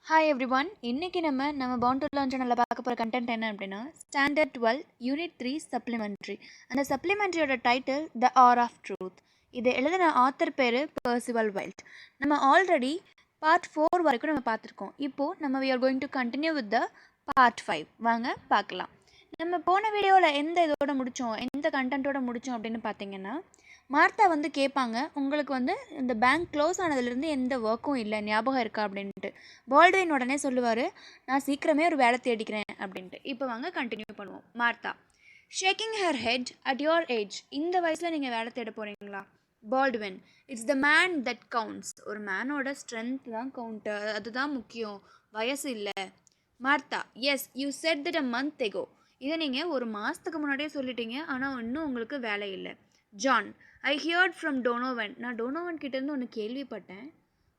Hi everyone. இன்னைக்கு நம்ம bond to learn சேனலில் பார்க்க போகிற கண்டென்ட் என்ன அப்படின்னா ஸ்டாண்டர்ட் 12 யூனிட் 3 சப்ளிமெண்ட்ரி. அந்த சப்ளிமெண்ட்ரியோட title the hour of truth. இதை எழுதின ஆத்தர் பேர் பெர்சிவல் வைல்ட். நம்ம ஆல்ரெடி பார்ட் 4 வரைக்கும் நம்ம பார்த்துருக்கோம். இப்போது நம்ம we are going to continue with the part 5. வாங்க பார்க்கலாம். நம்ம போன வீடியோவில் இதோட முடித்தோம், எந்த கண்டென்ட்டோட முடித்தோம் அப்படின்னு பார்த்தீங்கன்னா, மார்த்தா கேட்பாங்க, உங்களுக்கு இந்த பேங்க் க்ளோஸ் ஆனதுலேருந்து எந்த ஒர்க்கும் இல்லை, ஞாபகம் இருக்கா அப்படின்ட்டு. பால்ட்வின் உடனே சொல்லுவார், நான் சீக்கிரமே ஒரு வேலை தேடிக்கிறேன் அப்படின்ட்டு. இப்போ வாங்க கண்டினியூ பண்ணுவோம். Martha shaking her head, at your age, இந்த வயசில் நீங்கள் வேலை தேட போகிறீங்களா? Baldwin, it's the man that counts. ஒரு மேனோட ஸ்ட்ரென்த் தான் கவுண்ட்டு, அதுதான் முக்கியம், வயசு இல்லை. Martha, yes, you said that a month ago. இதை நீங்கள் ஒரு மாதத்துக்கு முன்னாடியே சொல்லிட்டீங்க, ஆனால் இன்னும் உங்களுக்கு வேலை இல்லை. John, I heard from Donovan. நான் டோனோவன் கிட்டேருந்து ஒன்று கேள்விப்பட்டேன்.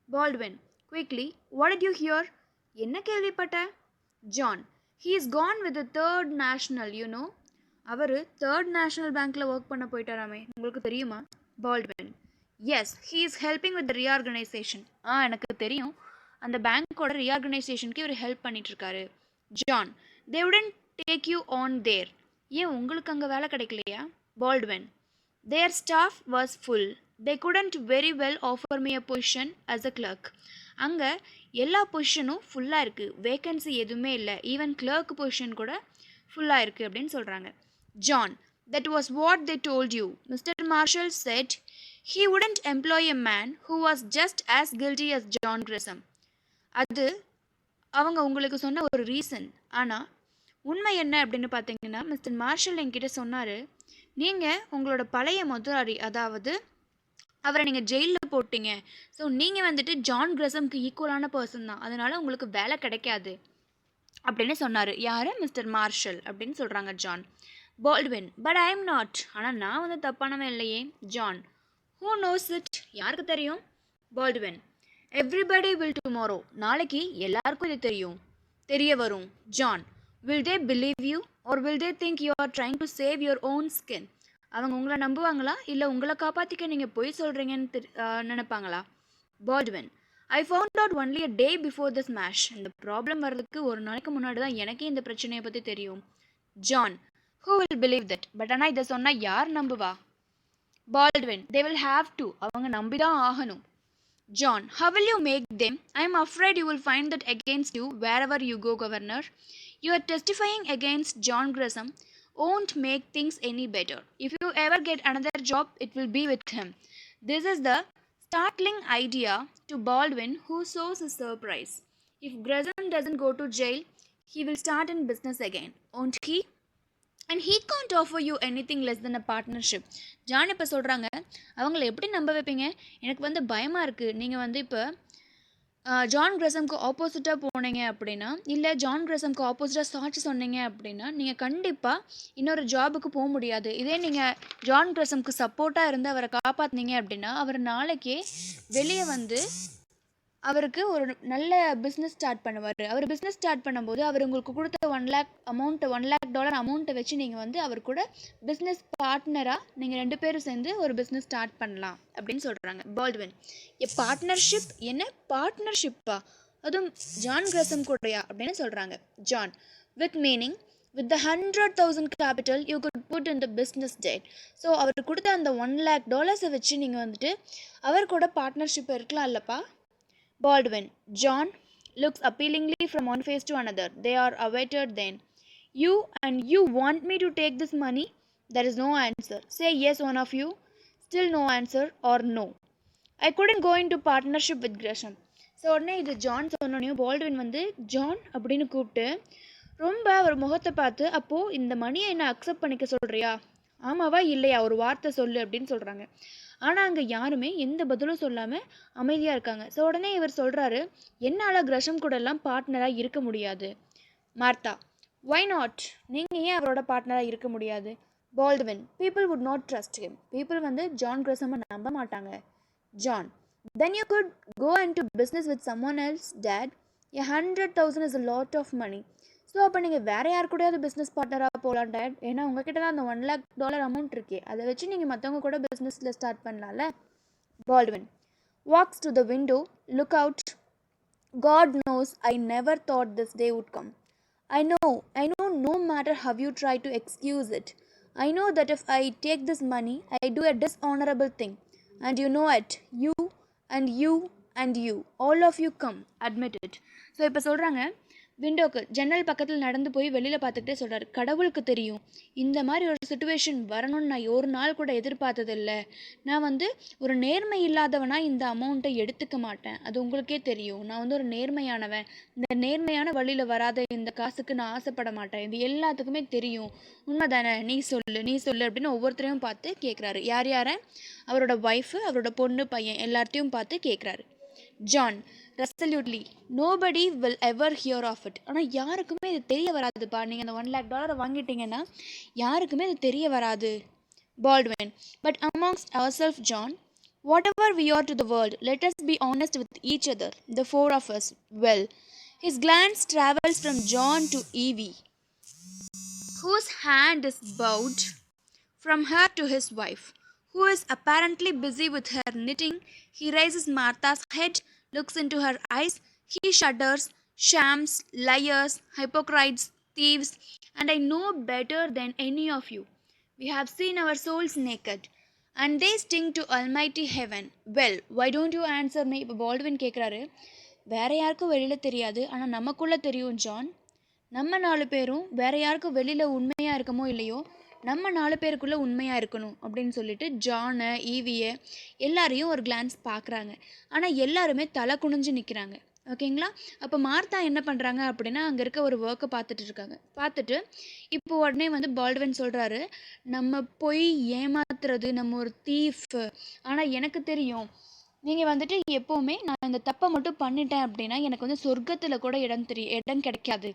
Baldwin, quickly, what did you hear? என்ன கேள்விப்பட்ட? John, he is gone with the third national, you know. அவர் தேர்ட் நேஷ்னல் பேங்க்கில் ஒர்க் பண்ண போயிட்டாராமே, உங்களுக்கு தெரியுமா? Baldwin, yes, he is helping with reorganization. எனக்கு தெரியும், அந்த பேங்க்கோட ரீஆர்கனைசேஷனுக்கு இவர் ஹெல்ப் பண்ணிகிட்ருக்காரு. John, they wouldn't take you on there. ஏன் உங்களுக்கு அங்கே வேலை கிடைக்கலையா? Baldwin, their staff was full. They couldn't very well offer me a position as a clerk. அங்கே எல்லா பொசிஷனும் ஃபுல்லாக இருக்குது, வேக்கன்சி எதுவுமே இல்லை, ஈவன் கிளர்க் பொசிஷன் கூட ஃபுல்லாக இருக்குது அப்படின்னு சொல்கிறாங்க. John, that was what they told you. Mr. Marshall said he wouldn't employ a man who was just as guilty as John Grisham. அது அவங்க உங்களுக்கு சொன்ன ஒரு ரீசன். ஆனால் உண்மை என்ன அப்படின்னு பார்த்தீங்கன்னா, மிஸ்டர் மார்ஷல் என்கிட்ட சொன்னார், நீங்கள் உங்களோட பழைய முதலாளி, அதாவது அவரை நீங்கள் ஜெயிலில் போட்டீங்க, ஸோ நீங்கள் ஜான் கிரசம்க்கு ஈக்குவலான பர்சன் தான், அதனால் உங்களுக்கு வேலை கிடைக்காது அப்படின்னு சொன்னார். யார்? மிஸ்டர் மார்ஷல் அப்படின்னு சொல்கிறாங்க John. Baldwin, but I am not. ஆனால் நான் தப்பானவன் இல்லையே. John, who knows it? யாருக்கு தெரியும்? Baldwin, everybody will tomorrow. நாளைக்கு எல்லாருக்கும் இது தெரிய வரும். John, will they believe you or will they think you are trying to save your own skin? அவங்க உங்களை நம்புவாங்களா, இல்லை உங்களை காப்பாற்றிக்க நீங்கள் பொய் சொல்கிறீங்கன்னு நினைப்பாங்களா? Baldwin, I found out only a day before the smash. இந்த ப்ராப்ளம் வர்றதுக்கு ஒரு நாளைக்கு முன்னாடி தான் எனக்கே இந்த பிரச்சனையை பற்றி தெரியும். John, who will believe that? But ஆனால் இதை சொன்னால் யார் நம்புவா? Baldwin, they will have to. அவங்க நம்பிதான் ஆகணும். John, how will you make them? I am afraid you will find that against you wherever you go, Governor. You are testifying against John Grisham won't make things any better. If you ever get another job, it will be with him. This is the startling idea to Baldwin, who shows his surprise. If Grisham doesn't go to jail, he will start in business again, won't he? And he can't offer you anything less than a partnership. John இப்போ சொல்கிறாங்க, அவங்கள எப்படி நம்ப வைப்பீங்க? எனக்கு பயமாக இருக்குது. நீங்கள் இப்போ ஜான் கிரசம்க்கு ஆப்போசிட்டாக போனீங்க அப்படின்னா, இல்லை ஜான் கிரசம்க்கு ஆப்போசிட்டாக சாட்சி சொன்னீங்க அப்படின்னா, நீங்கள் கண்டிப்பாக இன்னொரு ஜாபுக்கு போக முடியாது. இதே நீங்கள் ஜான் கிரசம்க்கு சப்போர்ட்டாக இருந்து அவரை காப்பாற்றினீங்க அப்படின்னா, அவர் நாளைக்கே வெளியே அவருக்கு ஒரு நல்ல பிஸ்னஸ் ஸ்டார்ட் பண்ணுவார். அவர் பிஸ்னஸ் ஸ்டார்ட் பண்ணும்போது அவர் உங்களுக்கு கொடுத்த $1 lakh அமௌண்ட்டை வச்சு நீங்கள் அவர் கூட பிஸ்னஸ் பார்ட்னராக நீங்கள் 2 பேரும் சேர்ந்து ஒரு பிஸ்னஸ் ஸ்டார்ட் பண்ணலாம் அப்படின்னு சொல்கிறாங்க. Baldwin, a partnership? என்ன பார்ட்னர்ஷிப்பா? அதுவும் ஜான் கிரசம் கூடயா அப்படின்னு சொல்கிறாங்க. John, with meaning, with the 100,000 capital you could put in the business dad. So அவர் கொடுத்த அந்த $1 lakh வச்சு நீங்கள் அவர் கூட பார்ட்னர்ஷிப் இருக்கலாம் இல்லைப்பா? Baldwin, John looks appealingly from one face to another. They are awaited then. You want me to take this money? There is no answer. Say yes, one of you. Still no answer or no. I couldn't go into partnership with Grisham. So உடனே இது John சொன்னோனையும் Baldwin John அப்படின்னு கூப்பிட்டு ரொம்ப ஒரு முகத்தை பார்த்து, அப்போது இந்த மணியை என்ன அக்செப்ட் பண்ணிக்க சொல்கிறியா? ஆமாவா இல்லையா, ஒரு வார்த்தை சொல்லு அப்படின்னு சொல்கிறாங்க. ஆனால் அங்கே யாருமே எந்த பதிலும் சொல்லாமல் அமைதியாக இருக்காங்க. ஸோ உடனே இவர் சொல்கிறாரு, என்னால் கிரஷம் கூடலாம் பார்ட்னராக இருக்க முடியாது. Martha, why not? நீங்கள் ஏன் அவரோட பார்ட்னராக இருக்க முடியாது? Baldwin, people would not trust him. People John கிரஷமை நம்ப மாட்டாங்க. John, then you could go into business with someone else dad. 100,000 is a lot of money. So அப்போ நீங்கள் வேறு யார் கூடயாவது பிஸ்னஸ் பார்ட்னராக போகலாம் டேட். ஏன்னா உங்ககிட்ட தான் அந்த $1 lakh அமௌண்ட் இருக்கே, அதை வச்சு நீங்கள் மற்றவங்க கூட பிஸ்னஸில் ஸ்டார்ட் பண்ணலாம்ல. Baldwin, walks to the window, look out God knows I never thought this day would come. I know no matter how you try to excuse it. I know that if I take this money, I do a dishonorable thing. And you know it. You and you and you. All of you come. Admit it. So இப்போ சொல்கிறாங்க, விண்டோக்கு ஜன்னல் பக்கத்தில் நடந்து போய் வெளியில் பார்த்துக்கிட்டே சொல்கிறாரு, கடவுளுக்கு தெரியும் இந்த மாதிரி ஒரு சுச்சுவேஷன் வரணும்னு நான் ஒரு நாள் கூட எதிர்பார்த்ததில்லை. நான் ஒரு நேர்மை இல்லாதவனாக இந்த அமௌண்ட்டை எடுத்துக்க மாட்டேன். அது உங்களுக்கே தெரியும். நான் ஒரு நேர்மையானவன். இந்த நேர்மையான வழியில் வராத இந்த காசுக்கு நான் ஆசைப்பட மாட்டேன். இது எல்லாத்துக்குமே தெரியும். உண்மை தானே? நீ சொல்லு அப்படின்னு ஒவ்வொருத்தரையும் பார்த்து கேட்குறாரு. யாரை? அவரோட ஒய்ஃபு, அவரோட பொண்ணு, பையன் எல்லார்ட்டையும் பார்த்து கேட்குறாரு. John, resolutely nobody will ever hear of it. ஆனால் யாருக்குமே இது தெரிய வராதுப்பா. நீங்கள் அந்த $1,00,000 வாங்கிட்டீங்கன்னா யாருக்குமே இது தெரிய வராது. Baldwin, but amongst our self John, whatever we are to the world, let us be honest with each other, the four of us. Well, his glance travels from John to Evie, whose hand is bowed from her to his wife, who is apparently busy with her knitting. He raises Martha's head, looks into her eyes. He shudders. Shams, liars, hypocrites, thieves, and I know better than any of you. We have seen our souls naked, and they sting to Almighty Heaven. Well, why don't you answer me? இப்போ Baldwin கேட்குறாரு, வேற யாருக்கும் வெளியில் தெரியாது, ஆனால் நமக்குள்ளே தெரியும் John. நம்ம 4 பேரும் வேற யாருக்கும் வெளியில் உண்மையாக இருக்கமோ இல்லையோ, நம்ம 4 பேருக்குள்ளே உண்மையாக இருக்கணும் அப்படின்னு சொல்லிட்டு ஜானை, ஈவியை எல்லாரையும் ஒரு கிளான்ஸ் பார்க்குறாங்க. ஆனால் எல்லாருமே தலை குனிஞ்சு நிற்கிறாங்க. ஓகேங்களா? அப்போ மார்த்தா என்ன பண்ணுறாங்க அப்படின்னா, அங்கே இருக்க ஒரு ஒர்க்கை பார்த்துட்டு இருக்காங்க. பார்த்துட்டு இப்போ உடனே பால்ட்வின் சொல்கிறாரு, நம்ம போய் ஏமாத்துறது, நம்ம ஒரு தீஃப். ஆனால் எனக்கு தெரியும், நீங்கள் எப்போவுமே நான் இந்த தப்பை மட்டும் பண்ணிட்டேன் அப்படின்னா எனக்கு சொர்க்கத்தில் கூட இடம் கிடைக்காது.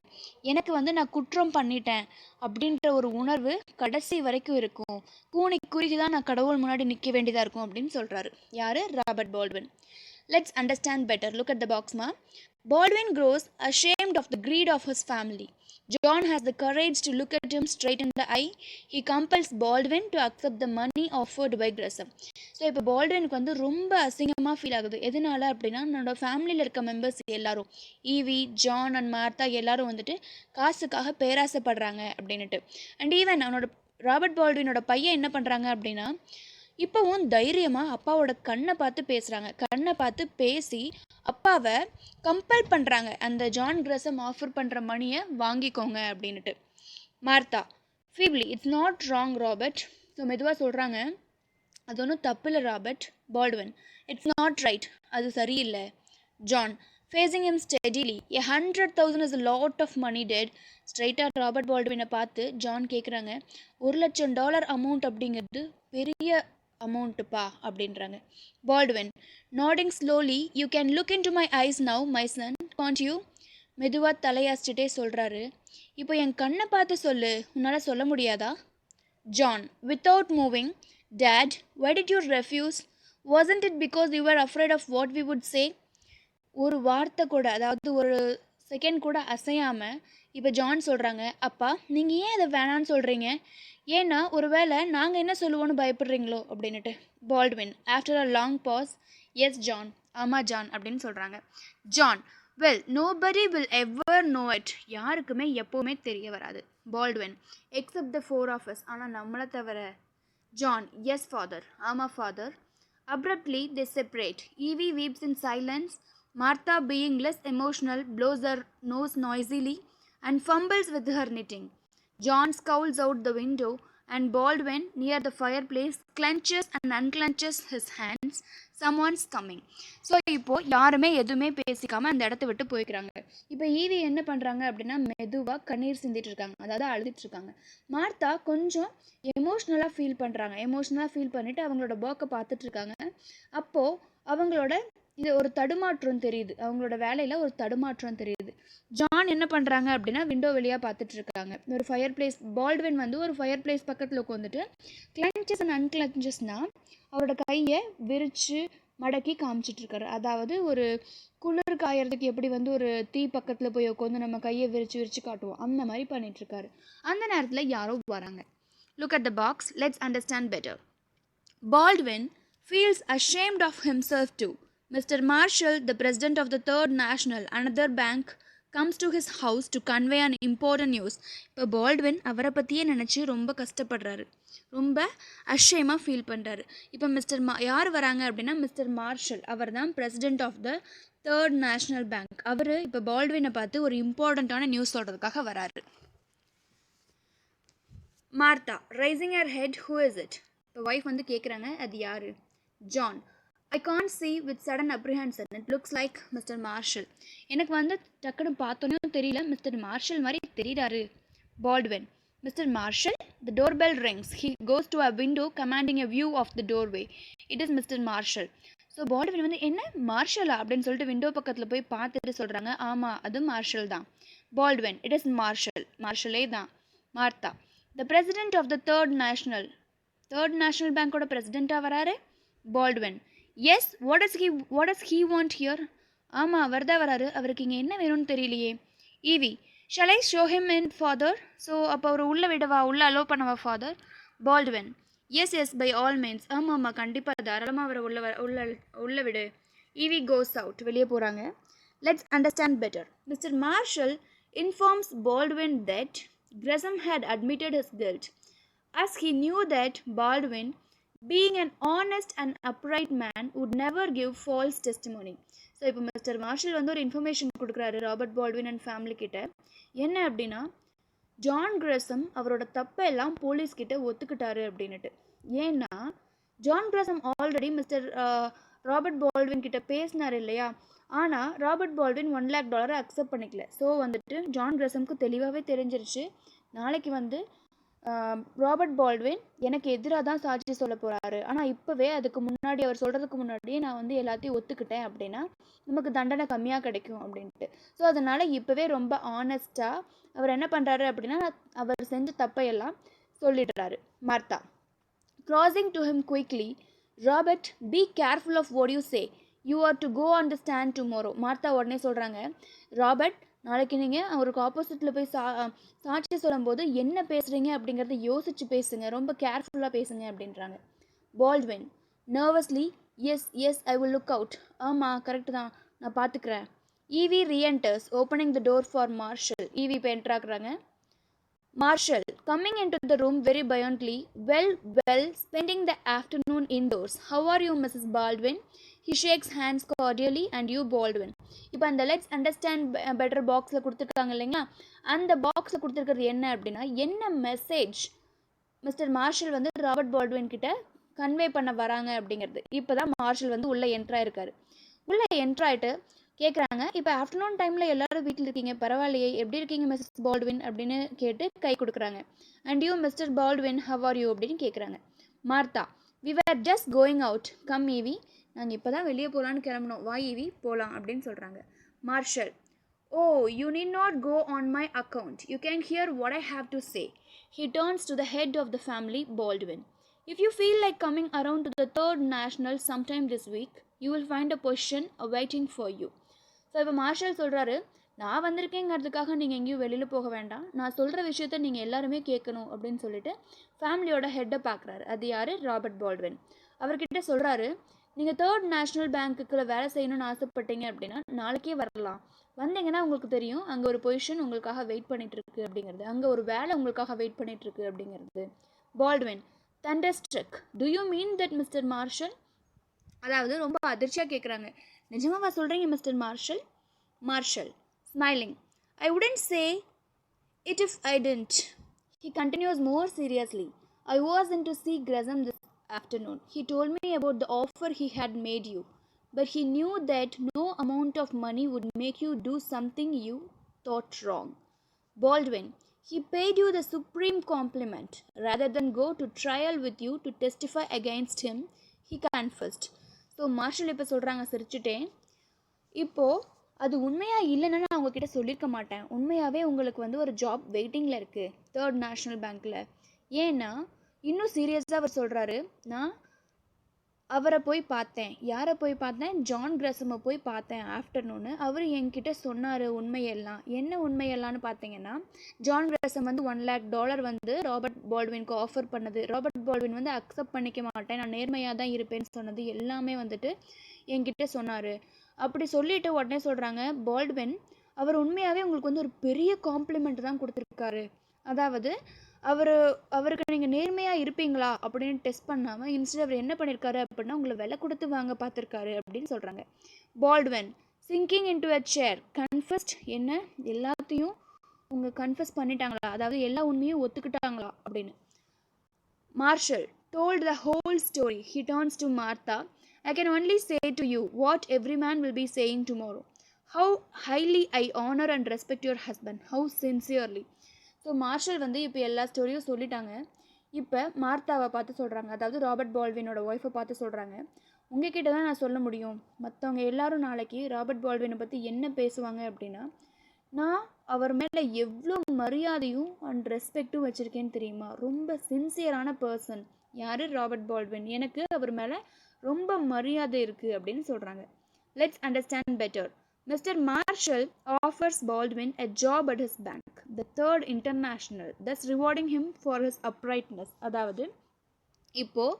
எனக்கு நான் குற்றம் பண்ணிட்டேன் அப்படின்ற ஒரு உணர்வு கடைசி வரைக்கும் இருக்கும். கூனி குறுகி தான் நான் கடவுள் முன்னாடி நிற்க வேண்டியதாக இருக்கும் அப்படின்னு சொல்கிறாரு. யார்? Robert Baldwin. Let's understand better. Look at the box, ma. Baldwin grows ashamed of the greed of his family. John has the courage to look at him straight in the eye. He compels Baldwin to accept the money offered by Gresham. So இப்போ பால்ட்வினுக்கு ரொம்ப அசிங்கமாக feel ஆகுது. எதனால அப்படின்னா, என்னோட ஃபேமிலியில் இருக்க members எல்லாரும், ஈவி, ஜான் அண்ட் மார்த்தா எல்லாரும் காசுக்காக பேராசைப்படுறாங்க அப்படின்ட்டு. அண்ட் ஈவன் அவனோட ராபர்ட் பால்ட்வினோட பையன் என்ன பண்ணுறாங்க அப்படின்னா, இப்போவும் தைரியமாக அப்பாவோட கண்ணை பார்த்து பேசுகிறாங்க. கண்ணை பார்த்து பேசி அப்பாவை கம்பல் பண்ணுறாங்க, அந்த ஜான் கிரசம் ஆஃபர் பண்ணுற மணியை வாங்கிக்கோங்க அப்படின்ட்டு. Martha, feebly, it's not wrong Robert. So மெதுவாக சொல்கிறாங்க, அது ஒன்றும் தப்பு இல்லை Robert. Baldwin, it's not right, அது சரியில்லை. John, facing him steadily, $100,000 is a lot of money, dad. ஸ்ட்ரைட்டாக ராபர்ட் பால்ட்வினை பார்த்து ஜான் கேட்குறாங்க, $1,00,000 அமௌண்ட் அப்படிங்கிறது பெரிய அமௌண்ட்டுப்பா அப்படின்றாங்க. Baldwin, nodding slowly, you can look into my eyes now my son, can't you? மெதுவாக தலையாச்சிட்டே சொல்கிறாரு, இப்போ என் கண்ணை பார்த்து சொல்லு, உன்னால் சொல்ல முடியாதா? John, without moving, date, why did you refuse? Wasn't it because you were afraid of what we would say? ஒரு வார்த்தை கூட, அதாவது ஒரு செகண்ட் கூட அசையாமல் இப்போ ஜான் சொல்கிறாங்க, அப்பா நீங்கள் ஏன் அதை வேணான்னு சொல்கிறீங்க? ஏன்னா ஒரு வேளை நாங்கள் என்ன சொல்லுவோன்னு பயப்படுறீங்களோ அப்படின்ட்டு. Baldwin, after a long pause, yes John, ஆமாம் ஜான் அப்படின்னு சொல்கிறாங்க. John, well, nobody will ever know it. யாருக்குமே எப்போவுமே தெரிய வராது. Baldwin, except the 4 of us. ஆனால் நம்மளை தவிர. ஜான், எஸ் ஃபாதர், ஆமாம் father. Abruptly they separate. Evie weeps in silence. Martha, being less emotional, blows her nose noisily and fumbles with her knitting. John scowls out the window, and Baldwin, near the fireplace, clenches and unclenches his hands. Someone's coming. So இப்போது யாருமே எதுவுமே பேசிக்காமல் அந்த இடத்த விட்டு போய்க்கிறாங்க. இப்போ EV என்ன பண்ணுறாங்க அப்படின்னா, மெதுவாக கண்ணீர் சிந்திட்டு இருக்காங்க, அதாவது அழுதுட்டுருக்காங்க. மார்த்தா கொஞ்சம் எமோஷ்னலாக ஃபீல் பண்ணுறாங்க. எமோஷ்னலாக ஃபீல் பண்ணிவிட்டு அவங்களோட ஒர்க்கை பார்த்துட்ருக்காங்க. அப்போது அவங்களோட இது ஒரு தடுமாற்றம் தெரியுது, அவங்களோட வேலையில் ஒரு தடுமாற்றம் தெரியுது. ஜான் என்ன பண்ணுறாங்க அப்படின்னா, விண்டோ வழியாக பார்த்துட்ருக்காங்க. ஒரு ஃபயர் பிளேஸ், பால்ட்வின் ஒரு ஃபயர் பிளேஸ் பக்கத்தில் உட்காந்துட்டு கிளன்ச்சஸ் அண்ட் அன்கிளன்ச்சஸ்னால் அவரோட கையை விரித்து மடக்கி காமிச்சிட்ருக்காரு. அதாவது ஒரு குளிர் காயறதுக்கு எப்படி ஒரு தீ பக்கத்தில் போய் உட்காந்து நம்ம கையை விரித்து காட்டுவோம், அந்த மாதிரி பண்ணிகிட்ருக்காரு. அந்த நேரத்தில் யாரோ வராங்க. Look at the box, let's understand better. Baldwin feels ashamed of himself too. Mr. Marshall, the president of the Third National, another bank, comes to his house to convey an important news. இப்போ Baldwin அவரை பற்றியே நினச்சி ரொம்ப கஷ்டப்படுறாரு, ரொம்ப அஷேமாக feel பண்ணுறாரு. இப்போ யார் வராங்க அப்படின்னா மிஸ்டர் மார்ஷல், அவர் தான் president of the third national bank. அவர் இப்போ பால்ட்வினை பார்த்து ஒரு இம்பார்ட்டண்ட்டான நியூஸ் சொல்கிறதுக்காக வராரு. Martha raising her head, who is it? இப்போ ஒய்ஃப் வந்து கேட்குறாங்க, அது யார்? John, I can't see with sudden apprehension. It looks like Mr. Marshall. எனக்கு வந்து டக்குன்னு பார்த்தோன்னே தெரியல, மிஸ்டர் மார்ஷல் மாதிரி தெரியுறாரு. Baldwin, mister Marshall, the doorbell rings. He goes to a window commanding a view of the doorway. It is Mr. Marshall. So Baldwin வந்து என்ன மார்ஷலா அப்படின்னு சொல்லிட்டு விண்டோ பக்கத்தில் போய் பார்த்துட்டு சொல்கிறாங்க, ஆமாம் அது மார்ஷல் தான். பால்ட்வின், இட் இஸ் மார்ஷல், மார்ஷலே தான். Martha, the president of the third national பேங்கோட பிரசிடெண்ட்டாக வராரு. Baldwin, yes, what does he want here? ஆமாம் அவர் தான் வராரு, அவருக்கு இங்கே என்ன வேணும்னு தெரியலையே. Evie, shall I show him in father? So அப்போ அவர் உள்ளே விடவா, உள்ளே அலோவ் பண்ணவா father? Baldwin, yes by all means. ஆமாம் கண்டிப்பாக தாராளமாக அவரை உள்ள விடு. ஈவி கோஸ் அவுட், வெளியே போகிறாங்க. Let's understand better. Mister Marshall informs Baldwin that Gresham had admitted his guilt, as he knew that Baldwin, being an honest and upright man, would never give false testimony. So இப்போ mister marshal வந்து ஒரு information கொடுக்குறாரு Robert Baldwin and family கிட்ட. என்ன அப்படின்னா, John கிரசம் அவரோட தப்பெல்லாம் போலீஸ்கிட்ட ஒத்துக்கிட்டாரு அப்படின்னுட்டு. ஏன்னா John Gresham already mister Robert Baldwin கிட்ட பேசினார் இல்லையா, ஆனால் ராபர்ட் பால்ட்வின் $1,00,000 அக்செப்ட் பண்ணிக்கல. ஸோ வந்துட்டு ஜான் கிரசம்க்கு தெளிவாகவே தெரிஞ்சிருச்சு, நாளைக்கு வந்து ராபர்ட் பால்ட்வின் எனக்கு எதிராக தான் சாட்சி சொல்ல போகிறாரு, ஆனால் இப்போவே அதுக்கு முன்னாடி அவர் சொல்கிறதுக்கு முன்னாடியே நான் வந்து எல்லாத்தையும் ஒத்துக்கிட்டேன் அப்படின்னா நமக்கு தண்டனை கம்மியாக கிடைக்கும் அப்படின்ட்டு. ஸோ அதனால் இப்போவே ரொம்ப ஆனஸ்ட்டாக அவர் என்ன பண்ணுறாரு அப்படின்னா, அவர் செஞ்ச தப்பையெல்லாம் சொல்லிடுறாரு. Martha, crossing to him quickly, Robert, be careful of what you say. You are to go on the stand tomorrow. Martha உடனே சொல்கிறாங்க, ராபர்ட், நாளைக்கு நீங்கள் அவருக்கு ஆப்போசிட்டில் போய் சாட்சி சொல்லும்போது என்ன பேசுகிறீங்க அப்படிங்கிறத யோசிச்சு பேசுங்க, ரொம்ப கேர்ஃபுல்லாக பேசுங்க அப்படின்றாங்க. Baldwin, nervously, yes I will look out. ஆமாம் கரெக்டு தான், நான் பார்த்துக்கிறேன். Evie reenters, opening the door for Marshall. Evie இப்போ என்ட்ராக்குறாங்க. Marshall, coming into the room very buoyantly, well, spending the afternoon indoors. How are you, Mrs. Baldwin? He shakes hands cordially, and you, Baldwin. இப்போ அந்த let's understand better பாக்ஸில் கொடுத்துருக்காங்க இல்லைங்களா, அந்த பாக்ஸில் கொடுத்துருக்கிறது என்ன அப்படின்னா, என்ன மெசேஜ் மிஸ்டர் மார்ஷல் வந்து ராபர்ட் பால்ட்வின் கிட்ட கன்வே பண்ண வராங்க அப்படிங்கிறது. இப்போ தான் மார்ஷல் வந்து உள்ளே என்ட்ராயிருக்காரு. உள்ளே என்ட்ராயிட்டு கேட்குறாங்க, இப்போ ஆஃப்டர்நூன் டைமில் எல்லோரும் வீட்டில் இருக்கீங்க, பரவாயில்லையே, எப்படி இருக்கீங்க மிஸ்ஸஸ் பால்ட்வின் அப்படின்னு கேட்டு கை கொடுக்குறாங்க. And you mister Baldwin, how are you அப்படின்னு கேட்குறாங்க. Martha, we were just going out, come Evie, நாங்கள் இப்போ தான் வெளியே போகலான்னு கிளம்பணும், வா ஈவி போகலாம் அப்படின்னு சொல்கிறாங்க. Marshall, oh you need not go on my account, you can hear what I have to say. He turns to the head of the family, Baldwin. If you feel like coming around to the Third National sometime this week, you will find a position awaiting for you. So இப்போ marshal சொல்கிறாரு, நான் வந்திருக்கேங்கிறதுக்காக நீங்கள் எங்கேயும் வெளியில் போக வேண்டாம், நான் சொல்கிற விஷயத்த நீங்கள் எல்லாருமே கேட்கணும் அப்படின்னு சொல்லிட்டு ஃபேமிலியோட ஹெட்டை பார்க்குறாரு. அது யார்? Robert Baldwin. அவர்கிட்ட சொல்கிறாரு, நீங்கள் தேர்ட் நேஷ்னல் பேங்க்குள்ள வேலை செய்யணும்னு ஆசைப்பட்டீங்க அப்படின்னா நாளைக்கே வரலாம், வந்தீங்கன்னா உங்களுக்கு தெரியும் அங்கே ஒரு பொசிஷன் உங்களுக்காக வெயிட் பண்ணிகிட்ருக்கு அப்படிங்கிறது, அங்கே ஒரு வேலை உங்களுக்காக வெயிட் பண்ணிகிட்ருக்கு அப்படிங்கிறது. Baldwin, thunderstruck, do you mean that, Mr. Marshall? அதாவது ரொம்ப அதிர்ச்சியாக கேட்குறாங்க, நிஜமாவா சொல்கிறீங்க mister Marshall? Marshall, smiling, I wouldn't say it if I didn't. He continues more seriously. I was in to see Gresham this afternoon. He told me about the offer he had made you, but he knew that no amount of money would make you do something you thought wrong. Baldwin, he paid you the supreme compliment. Rather than go to trial with you to testify against him, he confessed. So Marshall இப்போ சொல்கிறாங்க சிரிச்சுட்டே, இப்போது அது உண்மையாக இல்லைன்னு நான் உங்ககிட்ட சொல்லியிருக்க மாட்டேன், உண்மையாகவே உங்களுக்கு வந்து ஒரு ஜாப் வெயிட்டிங்கில் இருக்குது தேர்ட் நேஷ்னல் பேங்க்கில். ஏன்னா இன்னும் சீரியஸாக அவர் சொல்கிறாரு, நான் அவரை போய் பார்த்தேன். யாரை போய் பார்த்தேன்? ஜான் கிரஸமை போய் பார்த்தேன் ஆஃப்டர்நூனு. அவர் என்கிட்ட சொன்னார் உண்மையெல்லாம். என்ன உண்மையெல்லாம்னு பார்த்தீங்கன்னா, ஜான் கிரஸம் வந்து $1,00,000 வந்து ராபர்ட் பால்ட்வினுக்கு ஆஃபர் பண்ணது. ராபர்ட் பால்ட்வின் வந்து அக்செப்ட் பண்ணிக்க மாட்டேன், நான் நேர்மையாக தான் இருப்பேன்னு சொன்னது எல்லாமே வந்துட்டு என்கிட்ட சொன்னார். அப்படி சொல்லிட்டு உடனே சொல்கிறாங்க, பால்ட்வின் அவர் உண்மையாகவே உங்களுக்கு வந்து ஒரு பெரிய காம்ப்ளிமெண்ட் தான் கொடுத்துருக்காரு. அதாவது அவருக்கு நீங்கள் நேர்மையாக இருப்பீங்களா அப்படின்னு டெஸ்ட் பண்ணாமல் இன்ஸ்டெட் அவர் என்ன பண்ணியிருக்காரு அப்படின்னா உங்களை விலை கொடுத்து வாங்க பார்த்துருக்காரு அப்படின்னு சொல்கிறாங்க. Baldwin sinking into a chair confessed, என்ன எல்லாத்தையும் கன்ஃபஸ் பண்ணிட்டாங்களா, அதாவது எல்லா உண்மையும் ஒத்துக்கிட்டாங்களா அப்படின்னு. Marshall told the whole story. He turns to Martha. I can only say to you what every man will be saying tomorrow. How highly I honor and respect your husband. How sincerely. So Marshall வந்து இப்போ எல்லா ஸ்டோரியும் சொல்லிட்டாங்க. இப்போ மார்த்தாவை பார்த்து சொல்கிறாங்க, அதாவது Robert பால்ட்வினோட wifi பார்த்து சொல்கிறாங்க, உங்ககிட்ட தான் நான் சொல்ல முடியும். மற்றவங்க எல்லாரும் நாளைக்கு ராபர்ட் பால்ட்வினை பற்றி என்ன பேசுவாங்க அப்படின்னா, நான் அவர் மேலே எவ்வளோ மரியாதையும் அண்ட் ரெஸ்பெக்டும் வச்சுருக்கேன்னு தெரியுமா. ரொம்ப சின்சியரான பர்சன் யார்? Robert Baldwin. எனக்கு அவர் மேலே ரொம்ப மரியாதை இருக்குது அப்படின்னு சொல்கிறாங்க. Let's understand better. Mr. Marshall offers Baldwin a job at his bank, the Third International, thus rewarding him for his uprightness. அதாவது இப்போது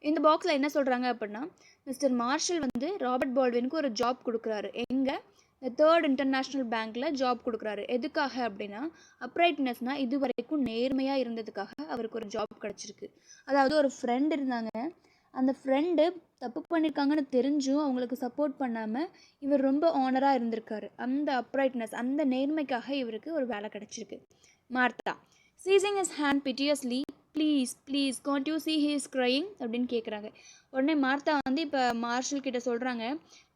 இந்த பாக்ஸில் என்ன சொல்கிறாங்க அப்படின்னா, மிஸ்டர் மார்ஷல் வந்து ராபர்ட் பால்ட்வினுக்கு ஒரு ஜாப் கொடுக்குறாரு. எங்கே? த தேர்ட் இன்டர்நேஷ்னல் பேங்க்கில் ஜாப் கொடுக்குறாரு. எதுக்காக அப்படின்னா, அப்ரைட்னஸ்னால் இது வரைக்கும் நேர்மையாக இருந்ததுக்காக அவருக்கு ஒரு ஜாப் கிடச்சிருக்கு. அதாவது ஒரு ஃப்ரெண்ட் இருந்தாங்க, அந்த ஃப்ரெண்டு தப்பு பண்ணியிருக்காங்கன்னு தெரிஞ்சும் அவங்களுக்கு சப்போர்ட் பண்ணாமல் இவர் ரொம்ப ஆனராக இருந்திருக்காரு. அந்த அப்ரைட்னஸ், அந்த நேர்மைக்காக இவருக்கு ஒரு வேலை கிடச்சிருக்கு. Martha seizing his hand piteously, please please can't you see he is crying அப்படின்னு கேட்குறாங்க. உடனே மார்த்தா வந்து இப்போ மார்ஷல் கிட்ட சொல்கிறாங்க,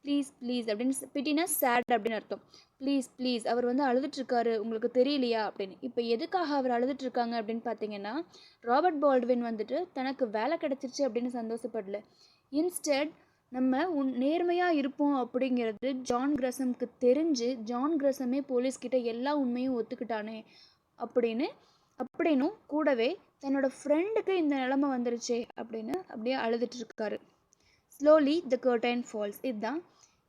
ப்ளீஸ் ப்ளீஸ் அப்படின்னு. பிட்டினா சேட் அப்படின்னு அர்த்தம். ப்ளீஸ் ப்ளீஸ் அவர் வந்து அழுதுட்ருக்காரு, உங்களுக்கு தெரியலையா அப்படின்னு. இப்போ எதுக்காக அவர் அழுதுட்ருக்காங்க அப்படின்னு பார்த்தீங்கன்னா, ராபர்ட் பால்ட்வின் வந்துட்டு தனக்கு வேலை கிடச்சிருச்சு அப்படின்னு சந்தோஷப்படல. இன்ஸ்டெட் நம்ம நேர்மையாக இருப்போம் அப்படிங்கிறது ஜான் கிரஸமுக்கு தெரிஞ்சு ஜான் கிரஸமே போலீஸ்கிட்ட எல்லா உண்மையும் ஒத்துக்கிட்டானே அப்படின்னும் கூடவே தன்னோட ஃப்ரெண்டுக்கு இந்த நிலைமை வந்துருச்சே அப்படின்னு அப்படியே அழுதுட்ருக்காரு. Slowly the curtain falls. இதுதான்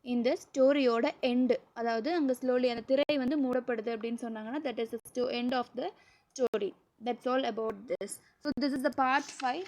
இந்த ஸ்டோரியோட எண்டு. அதாவது அங்கே ஸ்லோலி அந்த திரை வந்து மூடப்படுது அப்படின்னு சொன்னாங்கன்னா, that is the end of the story. That's all about this. So this is the part 5.